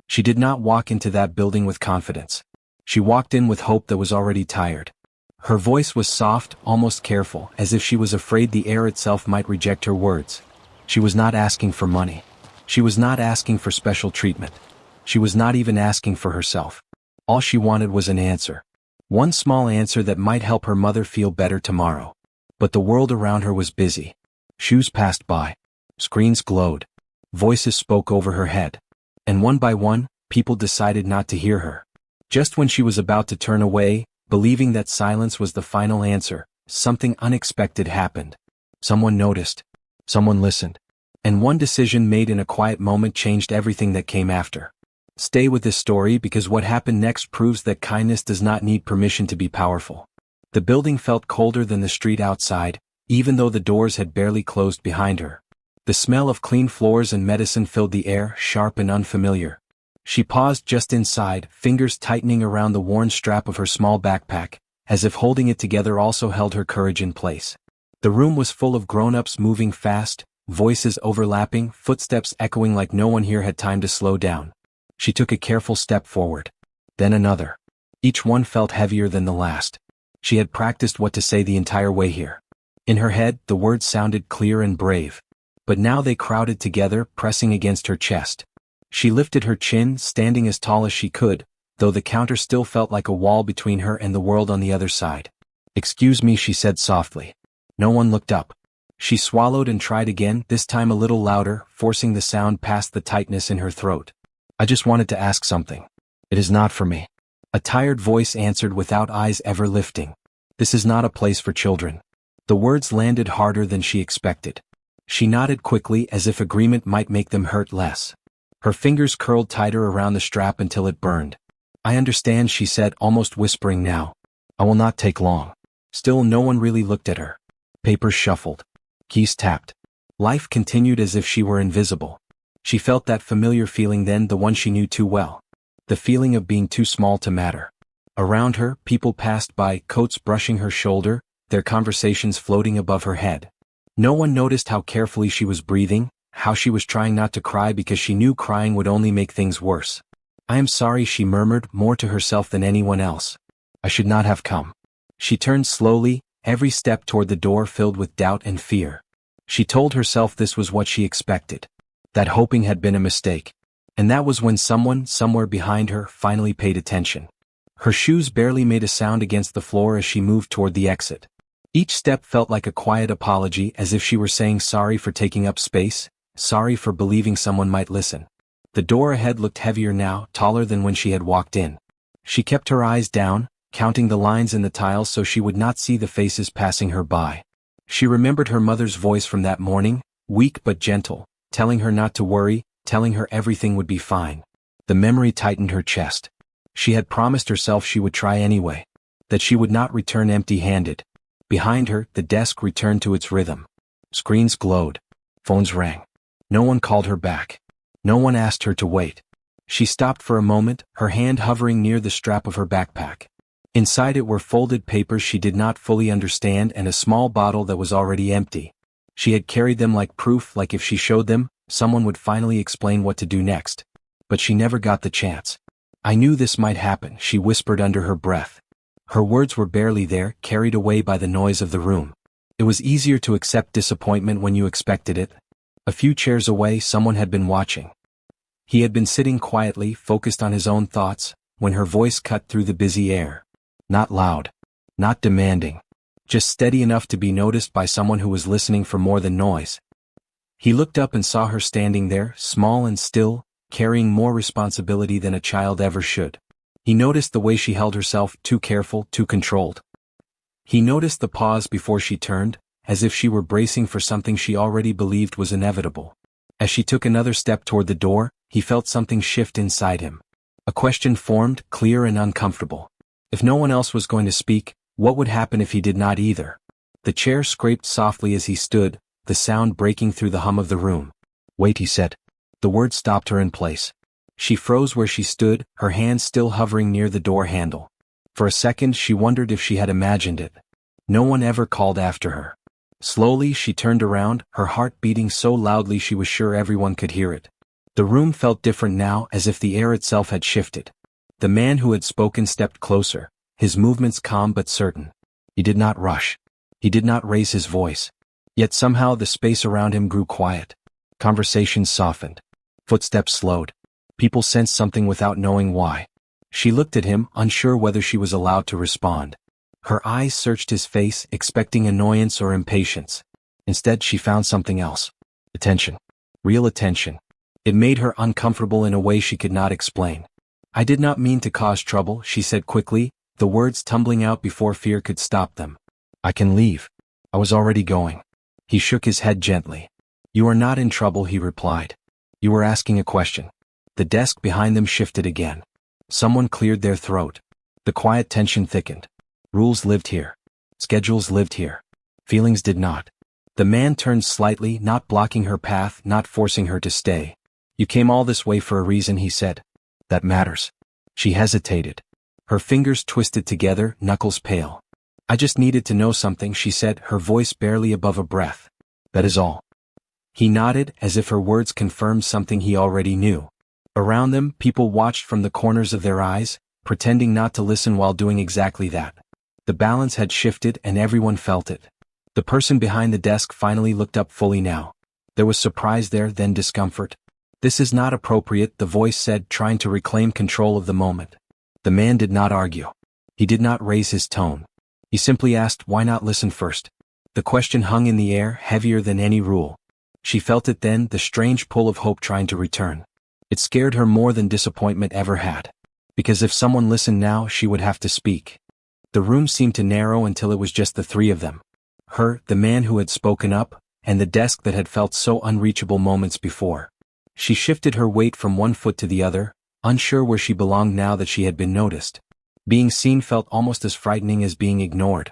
She did not walk into that building with confidence. She walked in with hope that was already tired. Her voice was soft, almost careful, as if she was afraid the air itself might reject her words. She was not asking for money. She was not asking for special treatment. She was not even asking for herself. All she wanted was an answer. One small answer that might help her mother feel better tomorrow. But the world around her was busy. Shoes passed by. Screens glowed. Voices spoke over her head. And one by one, people decided not to hear her. Just when she was about to turn away, believing that silence was the final answer, something unexpected happened. Someone noticed. Someone listened. And one decision made in a quiet moment changed everything that came after. Stay with this story because what happened next proves that kindness does not need permission to be powerful. The building felt colder than the street outside, even though the doors had barely closed behind her. The smell of clean floors and medicine filled the air, sharp and unfamiliar. She paused just inside, fingers tightening around the worn strap of her small backpack, as if holding it together also held her courage in place. The room was full of grown-ups moving fast, voices overlapping, footsteps echoing like no one here had time to slow down. She took a careful step forward. Then another. Each one felt heavier than the last. She had practiced what to say the entire way here. In her head, the words sounded clear and brave. But now they crowded together, pressing against her chest. She lifted her chin, standing as tall as she could, though the counter still felt like a wall between her and the world on the other side. "Excuse me," she said softly. No one looked up. She swallowed and tried again, this time a little louder, forcing the sound past the tightness in her throat. "I just wanted to ask something. It is not for me." A tired voice answered without eyes ever lifting. "This is not a place for children." The words landed harder than she expected. She nodded quickly as if agreement might make them hurt less. Her fingers curled tighter around the strap until it burned. "I understand," she said, almost whispering now. "I will not take long." Still no one really looked at her. Papers shuffled. Keys tapped. Life continued as if she were invisible. She felt that familiar feeling then, the one she knew too well. The feeling of being too small to matter. Around her, people passed by, coats brushing her shoulder, their conversations floating above her head. No one noticed how carefully she was breathing, how she was trying not to cry because she knew crying would only make things worse. "I am sorry," she murmured, more to herself than anyone else. "I should not have come." She turned slowly, every step toward the door filled with doubt and fear. She told herself this was what she expected. That hoping had been a mistake. And that was when someone, somewhere behind her, finally paid attention. Her shoes barely made a sound against the floor as she moved toward the exit. Each step felt like a quiet apology, as if she were saying sorry for taking up space, sorry for believing someone might listen. The door ahead looked heavier now, taller than when she had walked in. She kept her eyes down, counting the lines in the tiles so she would not see the faces passing her by. She remembered her mother's voice from that morning, weak but gentle, telling her not to worry, telling her everything would be fine. The memory tightened her chest. She had promised herself she would try anyway, that she would not return empty-handed. Behind her, the desk returned to its rhythm. Screens glowed. Phones rang. No one called her back. No one asked her to wait. She stopped for a moment, her hand hovering near the strap of her backpack. Inside it were folded papers she did not fully understand and a small bottle that was already empty. She had carried them like proof, like if she showed them, someone would finally explain what to do next. But she never got the chance. "I knew this might happen," she whispered under her breath. Her words were barely there, carried away by the noise of the room. It was easier to accept disappointment when you expected it. A few chairs away, someone had been watching. He had been sitting quietly, focused on his own thoughts, when her voice cut through the busy air. Not loud. Not demanding. Just steady enough to be noticed by someone who was listening for more than noise. He looked up and saw her standing there, small and still, carrying more responsibility than a child ever should. He noticed the way she held herself, too careful, too controlled. He noticed the pause before she turned, as if she were bracing for something she already believed was inevitable. As she took another step toward the door, he felt something shift inside him. A question formed, clear and uncomfortable. If no one else was going to speak, what would happen if he did not either? The chair scraped softly as he stood, the sound breaking through the hum of the room. "Wait," he said. The word stopped her in place. She froze where she stood, her hand still hovering near the door handle. For a second she wondered if she had imagined it. No one ever called after her. Slowly she turned around, her heart beating so loudly she was sure everyone could hear it. The room felt different now, as if the air itself had shifted. The man who had spoken stepped closer, his movements calm but certain. He did not rush. He did not raise his voice. Yet somehow the space around him grew quiet. Conversations softened. Footsteps slowed. People sensed something without knowing why. She looked at him, unsure whether she was allowed to respond. Her eyes searched his face, expecting annoyance or impatience. Instead, she found something else. Attention. Real attention. It made her uncomfortable in a way she could not explain. "I did not mean to cause trouble," she said quickly, the words tumbling out before fear could stop them. "I can leave. I was already going." He shook his head gently. "You are not in trouble," he replied. "You were asking a question." The desk behind them shifted again. Someone cleared their throat. The quiet tension thickened. Rules lived here. Schedules lived here. Feelings did not. The man turned slightly, not blocking her path, not forcing her to stay. "You came all this way for a reason," he said. "That matters." She hesitated. Her fingers twisted together, knuckles pale. "I just needed to know something," she said, her voice barely above a breath. "That is all." He nodded, as if her words confirmed something he already knew. Around them, people watched from the corners of their eyes, pretending not to listen while doing exactly that. The balance had shifted and everyone felt it. The person behind the desk finally looked up fully now. There was surprise there, then discomfort. "This is not appropriate," the voice said, trying to reclaim control of the moment. The man did not argue. He did not raise his tone. He simply asked, "Why not listen first?" The question hung in the air, heavier than any rule. She felt it then, the strange pull of hope trying to return. It scared her more than disappointment ever had. Because if someone listened now, she would have to speak. The room seemed to narrow until it was just the three of them. Her, the man who had spoken up, and the desk that had felt so unreachable moments before. She shifted her weight from one foot to the other, unsure where she belonged now that she had been noticed. Being seen felt almost as frightening as being ignored.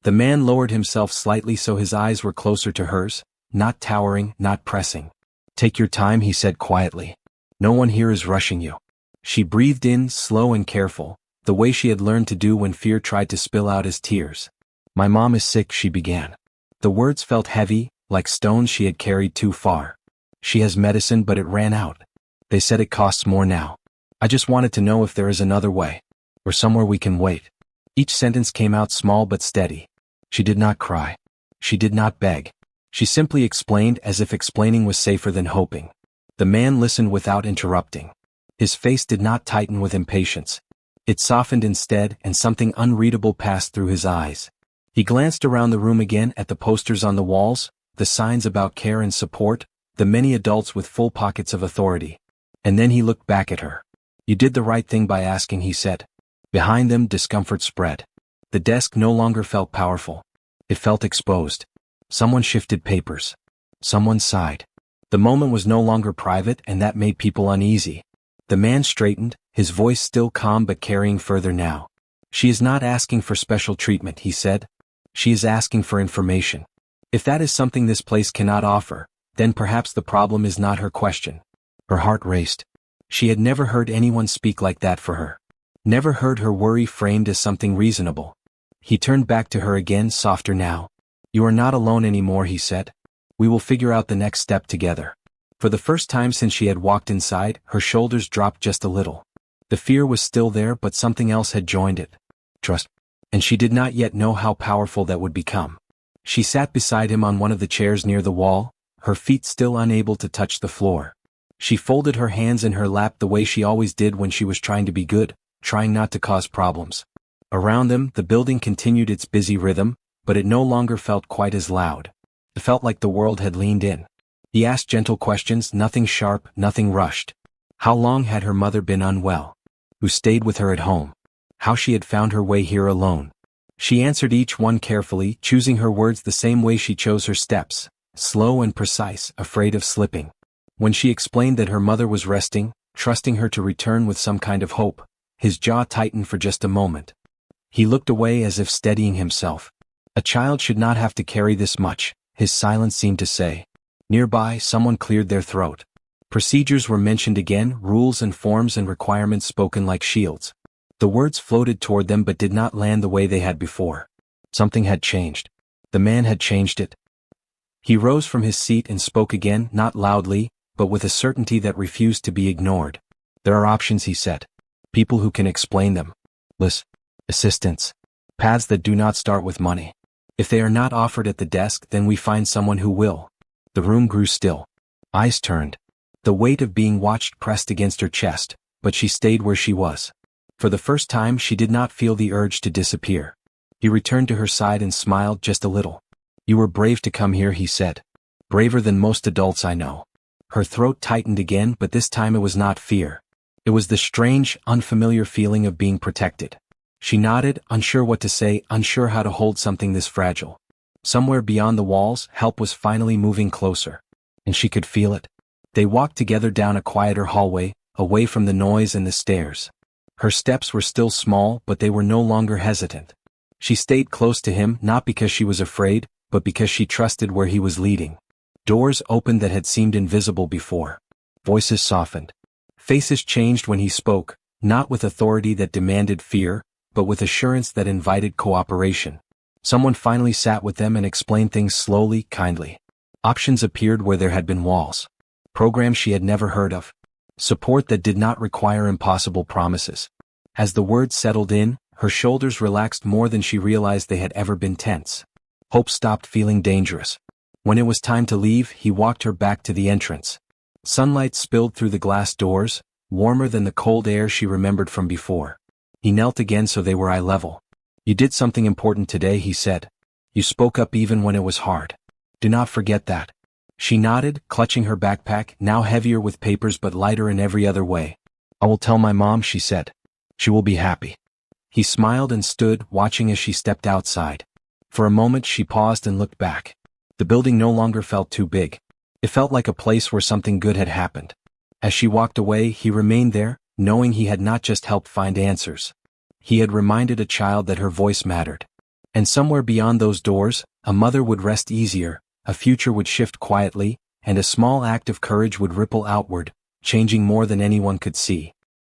The man lowered himself slightly so his eyes were closer to hers, not towering, not pressing. "Take your time," he said quietly. "No one here is rushing you." She breathed in, slow and careful, the way she had learned to do when fear tried to spill out as tears. "My mom is sick," she began. The words felt heavy, like stones she had carried too far. "She has medicine, but it ran out. They said it costs more now. I just wanted to know if there is another way. Or somewhere we can wait." Each sentence came out small but steady. She did not cry. She did not beg. She simply explained, as if explaining was safer than hoping. The man listened without interrupting. His face did not tighten with impatience. It softened instead, and something unreadable passed through his eyes. He glanced around the room again at the posters on the walls, the signs about care and support, the many adults with full pockets of authority. And then he looked back at her. "You did the right thing by asking," he said. Behind them, discomfort spread. The desk no longer felt powerful. It felt exposed. Someone shifted papers. Someone sighed. The moment was no longer private, and that made people uneasy. The man straightened, his voice still calm but carrying further now. "She is not asking for special treatment," he said. "She is asking for information. If that is something this place cannot offer, then perhaps the problem is not her question." Her heart raced. She had never heard anyone speak like that for her. Never heard her worry framed as something reasonable. He turned back to her again, softer now. "You are not alone anymore," he said. "We will figure out the next step together." For the first time since she had walked inside, her shoulders dropped just a little. The fear was still there, but something else had joined it. Trust. And she did not yet know how powerful that would become. She sat beside him on one of the chairs near the wall, her feet still unable to touch the floor. She folded her hands in her lap the way she always did when she was trying to be good, trying not to cause problems. Around them, the building continued its busy rhythm, but it no longer felt quite as loud. It felt like the world had leaned in. He asked gentle questions, nothing sharp, nothing rushed. How long had her mother been unwell? Who stayed with her at home? How she had found her way here alone? She answered each one carefully, choosing her words the same way she chose her steps, slow and precise, afraid of slipping. When she explained that her mother was resting, trusting her to return with some kind of hope, his jaw tightened for just a moment. He looked away as if steadying himself. A child should not have to carry this much, his silence seemed to say. Nearby, someone cleared their throat. Procedures were mentioned again, rules and forms and requirements spoken like shields. The words floated toward them but did not land the way they had before. Something had changed. The man had changed it. He rose from his seat and spoke again, not loudly, but with a certainty that refused to be ignored. There are options, he said. People who can explain them. Assistants. Paths that do not start with money. If they are not offered at the desk, then we find someone who will. The room grew still. Eyes turned. The weight of being watched pressed against her chest, but she stayed where she was. For the first time she did not feel the urge to disappear. He returned to her side and smiled just a little. You were brave to come here, he said. Braver than most adults I know. Her throat tightened again, but this time it was not fear. It was the strange, unfamiliar feeling of being protected. She nodded, unsure what to say, unsure how to hold something this fragile. Somewhere beyond the walls, help was finally moving closer. And she could feel it. They walked together down a quieter hallway, away from the noise and the stairs. Her steps were still small, but they were no longer hesitant. She stayed close to him, not because she was afraid, but because she trusted where he was leading. Doors opened that had seemed invisible before. Voices softened. Faces changed when he spoke, not with authority that demanded fear, but with assurance that invited cooperation. Someone finally sat with them and explained things slowly, kindly. Options appeared where there had been walls. Programs she had never heard of. Support that did not require impossible promises. As the words settled in, her shoulders relaxed more than she realized they had ever been tense. Hope stopped feeling dangerous. When it was time to leave, he walked her back to the entrance. Sunlight spilled through the glass doors, warmer than the cold air she remembered from before. He knelt again so they were eye level. You did something important today, he said. You spoke up even when it was hard. Do not forget that. She nodded, clutching her backpack, now heavier with papers but lighter in every other way. I will tell my mom, she said. She will be happy. He smiled and stood, watching as she stepped outside. For a moment she paused and looked back. The building no longer felt too big. It felt like a place where something good had happened. As she walked away, he remained there, knowing he had not just helped find answers. He had reminded a child that her voice mattered. And somewhere beyond those doors, a mother would rest easier, a future would shift quietly, and a small act of courage would ripple outward, changing more than anyone could see.